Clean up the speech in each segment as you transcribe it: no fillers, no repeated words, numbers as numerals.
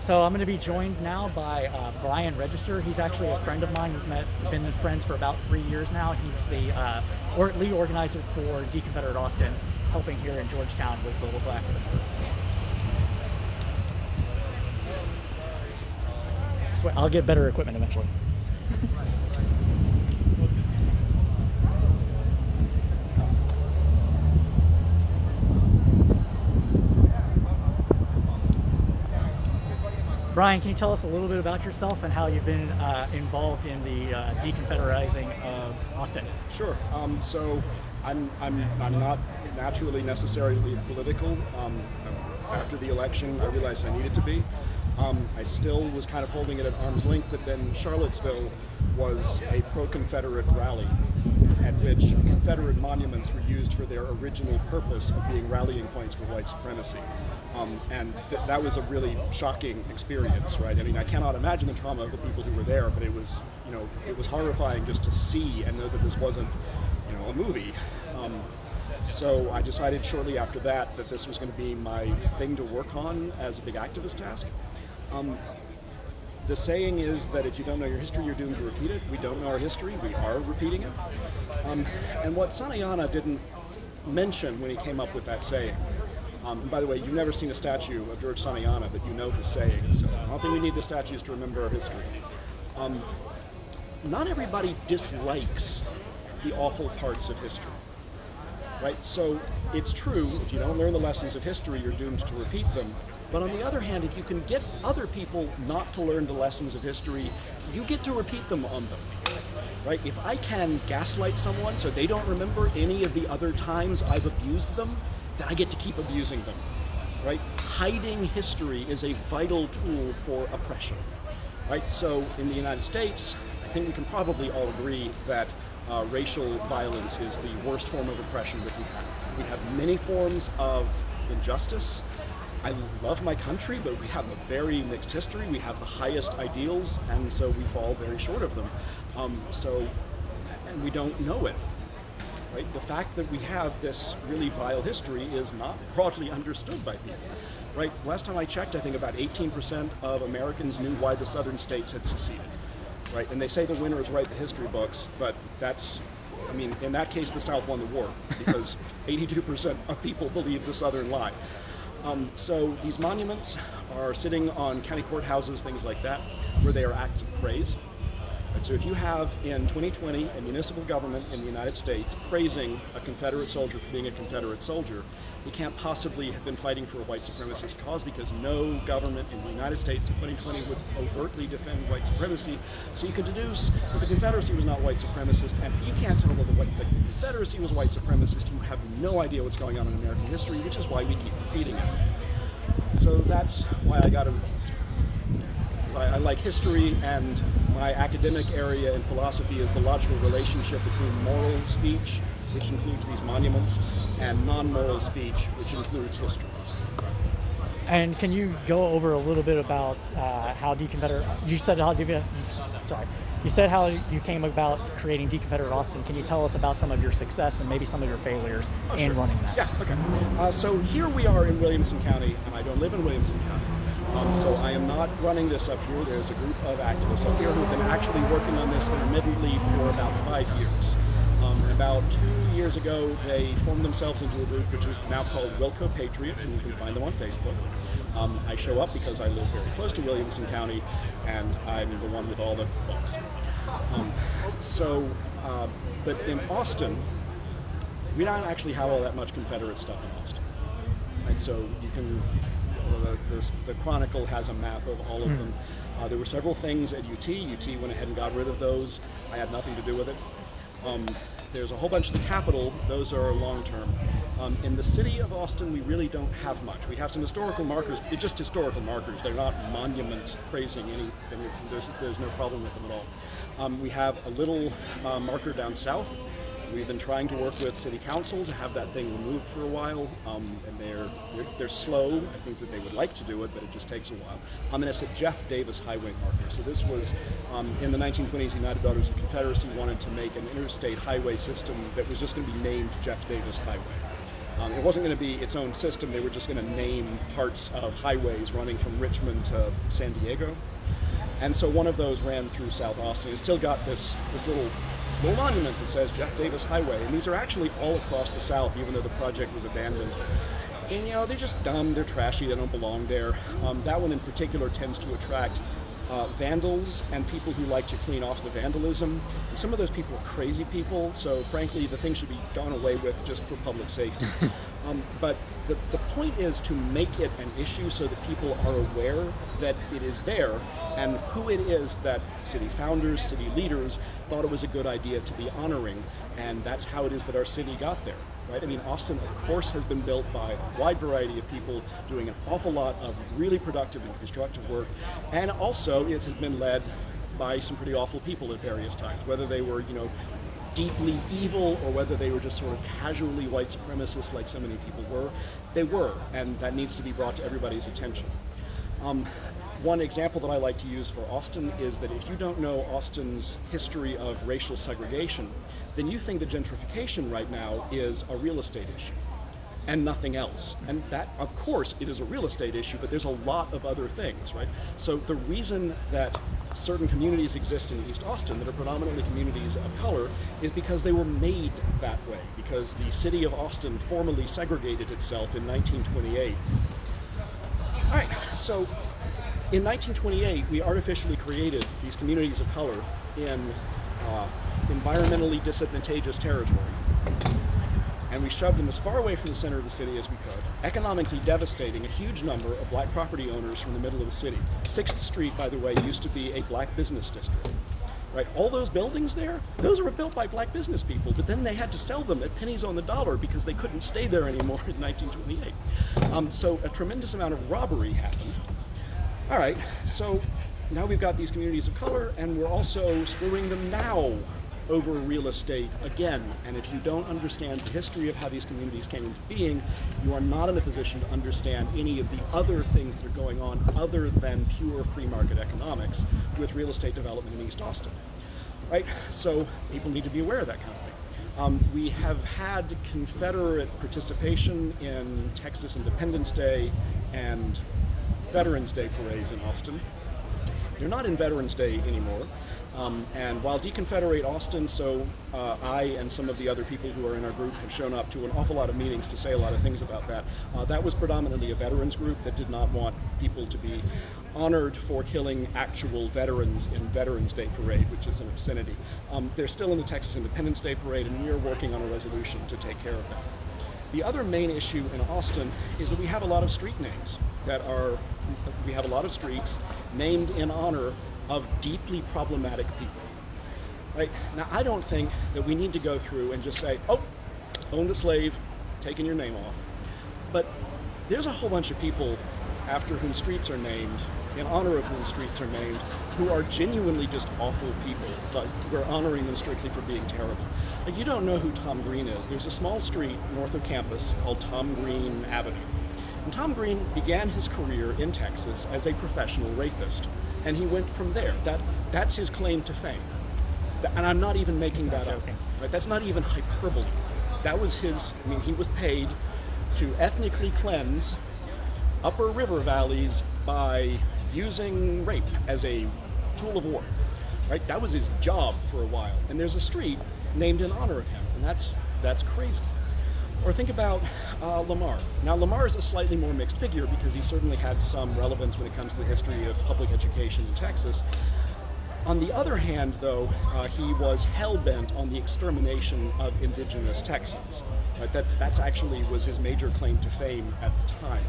So I'm going to be joined now by Bryan Register. He's actually a friend of mine. We've been friends for about 3 years now. He's the lead organizer for De-Confederate Austin, helping here in Georgetown with the local activist group. So I'll get better equipment eventually. Bryan, can you tell us a little bit about yourself and how you've been involved in the deconfederizing of Austin? Sure. So I'm not naturally necessarily political. After the election, I realized I needed to be. I still was kind of holding it at arm's length, but then Charlottesville was a pro-Confederate rally at which Confederate monuments were used for their original purpose of being rallying points for white supremacy. And that was a really shocking experience, right? I mean, I cannot imagine the trauma of the people who were there, but it was, it was horrifying just to see and know that this wasn't, a movie. So I decided shortly after that this was going to be my thing to work on as a big activist task. The saying is that if you don't know your history, you're doomed to repeat it. We don't know our history, we are repeating it. And what Santayana didn't mention when he came up with that saying, and by the way, you've never seen a statue of George Santayana, but you know his saying, so I don't think we need the statues to remember our history. Not everybody dislikes the awful parts of history, right? So it's true, if you don't learn the lessons of history, you're doomed to repeat them. But on the other hand, if you can get other people not to learn the lessons of history, you get to repeat them on them, right? If I can gaslight someone so they don't remember any of the other times I've abused them, then I get to keep abusing them, right? Hiding history is a vital tool for oppression, right? So in the United States, I think we can probably all agree that racial violence is the worst form of oppression that we have. We have many forms of injustice. I love my country, but we have a very mixed history. We have the highest ideals, and so we fall very short of them. And we don't know it. Right? The fact that we have this really vile history is not broadly understood by people. Right? Last time I checked, I think about 18% of Americans knew why the southern states had seceded. Right? And they say the winners write the history books, but that's, I mean, in that case, the South won the war because 82% of people believe the Southern lie. So these monuments are sitting on county courthouses, things like that, where they are acts of praise. Right, so if you have in 2020 a municipal government in the United States praising a Confederate soldier for being a Confederate soldier, he can't possibly have been fighting for a white supremacist cause because no government in the United States in 2020 would overtly defend white supremacy. So you can deduce that the Confederacy was not white supremacist, and if you can't tell that the Confederacy was white supremacist, you have no idea what's going on in American history, which is why we keep repeating it. So that's why I got involved. I like history, and my academic area in philosophy is the logical relationship between moral speech, which includes these monuments, and non-moral speech, which includes history. And can you go over a little bit about how you said how you came about creating De-Confederate Austin. Can you tell us about some of your success and maybe some of your failures in running that? Yeah, okay. So here we are in Williamson County, and I don't live in Williamson County. So I am not running this up here. There's a group of activists up here who've been actually working on this intermittently for about 5 years. And about 2 years ago, they formed themselves into a group which is now called Wilco Patriots, and you can find them on Facebook. I show up because I live very close to Williamson County, and I'm the one with all the books. But in Austin, we don't actually have all that much Confederate stuff in Austin. Right? So you can, the Chronicle has a map of all of them. There were several things at UT. UT went ahead and got rid of those. I had nothing to do with it. There's a whole bunch of the Capitol. Those are long-term. In the city of Austin, we really don't have much. We have some historical markers. They're just historical markers. They're not monuments praising anything. There's no problem with them at all. We have a little marker down south. We've been trying to work with City Council to have that thing removed for a while, and they're slow. I think that they would like to do it, but it just takes a while. And it's a Jeff Davis highway marker. So this was, in the 1920s, United Daughters of the Confederacy wanted to make an interstate highway system that was just going to be named Jeff Davis Highway. It wasn't going to be its own system. They were just going to name parts of highways running from Richmond to San Diego. And so one of those ran through South Austin. It's still got this little monument that says Jeff Davis Highway. And these are actually all across the South, even though the project was abandoned. And you know, they're just dumb, they're trashy, they don't belong there. That one in particular tends to attract vandals and people who like to clean off the vandalism. And some of those people are crazy people, so frankly the thing should be done away with just for public safety. But the point is to make it an issue so that people are aware that it is there and who it is that city founders, city leaders thought it was a good idea to be honoring, and that's how it is that our city got there. Right? I mean, Austin, of course, has been built by a wide variety of people doing an awful lot of really productive and constructive work, and also it has been led by some pretty awful people at various times, whether they were, you know, deeply evil or whether they were just sort of casually white supremacists like so many people were. They were, and that needs to be brought to everybody's attention. One example that I like to use for Austin is that if you don't know Austin's history of racial segregation, then you think that gentrification right now is a real estate issue and nothing else. And that, of course, it is a real estate issue, but there's a lot of other things, right? So the reason that certain communities exist in East Austin that are predominantly communities of color is because they were made that way, because the city of Austin formally segregated itself in 1928. All right, so in 1928, we artificially created these communities of color in environmentally disadvantageous territory. And we shoved them as far away from the center of the city as we could, economically devastating a huge number of black property owners from the middle of the city. 6th Street, by the way, used to be a black business district. Right? All those buildings there, those were built by black business people, but then they had to sell them at pennies on the dollar because they couldn't stay there anymore in 1928. So a tremendous amount of robbery happened. All right, so now we've got these communities of color, and we're also screwing them now over real estate again. And if you don't understand the history of how these communities came into being, you are not in a position to understand any of the other things that are going on other than pure free market economics with real estate development in East Austin. Right? So people need to be aware of that kind of thing. We have had Confederate participation in Texas Independence Day and Veterans Day parades in Austin. They're not in Veterans Day anymore. And while De-confederate Austin, so I and some of the other people who are in our group have shown up to an awful lot of meetings to say a lot of things about that. That was predominantly a veterans group that did not want people to be honored for killing actual veterans in Veterans Day parade, which is an obscenity. They're still in the Texas Independence Day parade, and we are working on a resolution to take care of that. The other main issue in Austin is that we have a lot of street names we have a lot of streets named in honor of deeply problematic people. Right? Now, I don't think that we need to go through and just say, oh, owned a slave, taking your name off. But there's a whole bunch of people after whom streets are named, in honor of whom streets are named, who are genuinely just awful people, but we're honoring them strictly for being terrible. Like, you don't know who Tom Green is. There's a small street north of campus called Tom Green Avenue. And Tom Green began his career in Texas as a professional rapist, and he went from there. That's his claim to fame. And I'm not even making that up. Right? That's not even hyperbole. That was his, I mean, he was paid to ethnically cleanse upper river valleys by using rape as a tool of war. Right? That was his job for a while. And there's a street named in honor of him, and that's crazy. Or think about Lamar. Now, Lamar is a slightly more mixed figure because he certainly had some relevance when it comes to the history of public education in Texas. On the other hand, though, he was hell-bent on the extermination of indigenous Texans. Right? That's actually was his major claim to fame at the time.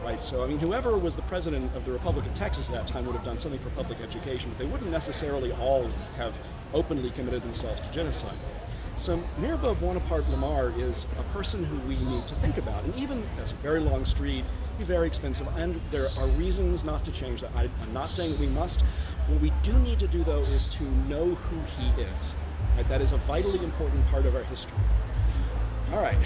Right? So, I mean, whoever was the president of the Republic of Texas at that time would have done something for public education, but they wouldn't necessarily all have openly committed themselves to genocide. So Mirabeau Bonaparte Lamar is a person who we need to think about. And even as a very long street, be very expensive, and there are reasons not to change that. I'm not saying that we must. What we do need to do, though, is to know who he is. Right? That is a vitally important part of our history. All right,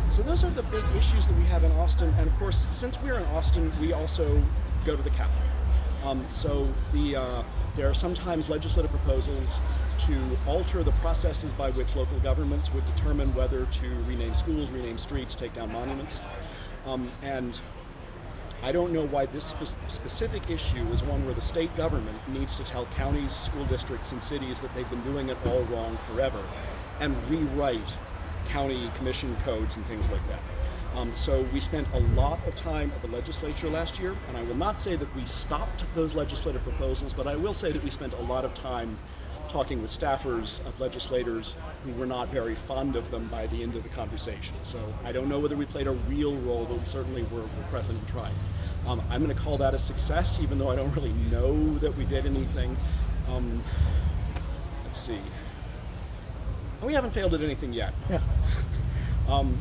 so those are the big issues that we have in Austin. And of course, since we're in Austin, we also go to the Capitol. So there are sometimes legislative proposals to alter the processes by which local governments would determine whether to rename schools, rename streets, take down monuments. And I don't know why this specific issue is one where the state government needs to tell counties, school districts, and cities that they've been doing it all wrong forever and rewrite county commission codes and things like that. So we spent a lot of time at the legislature last year, and I will not say that we stopped those legislative proposals, but I will say that we spent a lot of time talking with staffers of legislators who were not very fond of them by the end of the conversation. So I don't know whether we played a real role, but we certainly were present and trying. I'm going to call that a success, even though I don't really know that we did anything. Let's see. We haven't failed at anything yet. Yeah.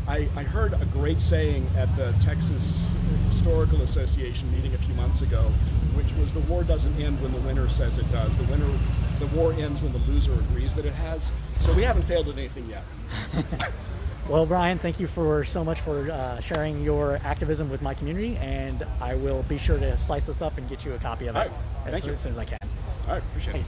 I heard a great saying at the Texas Historical Association meeting a few months ago, which was the war doesn't end when the winner says it does. The war ends when the loser agrees that it has. So we haven't failed at anything yet. Well, Bryan, thank you so much for sharing your activism with my community, and I will be sure to slice this up and get you a copy of it All right. as soon as I can. All right, appreciate it.